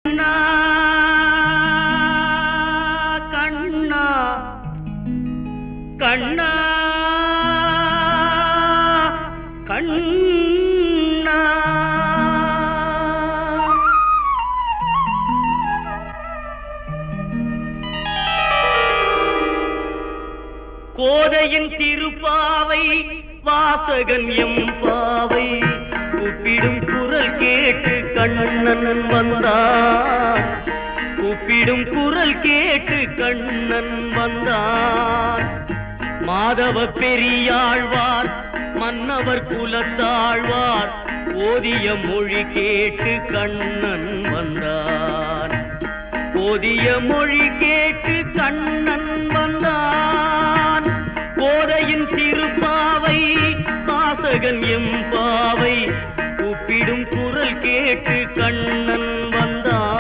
கண்ணா கண்ணா கண்ணா கண்ணா கோதையின் திருப்பாவை வாசகன் எம்பாவை கூப்பிடும் குரல் கேட்டு கண்ணன் வந்தான். கூப்பிடும் குரல் கேட்டு கண்ணன் வந்தான். மாதவ பெரியாழ்வார் மன்னவர் குலத்தாழ்வார் ஓதிய மொழி கேட்டு கண்ணன் வந்தான். ஓதிய மொழி கேட்டு கண்ணன் வந்தான். கோதையின் திருப்பாவை வாசகன் எம்பாவை கூப்பிடும் குரல் கேட்டு கண்ணன்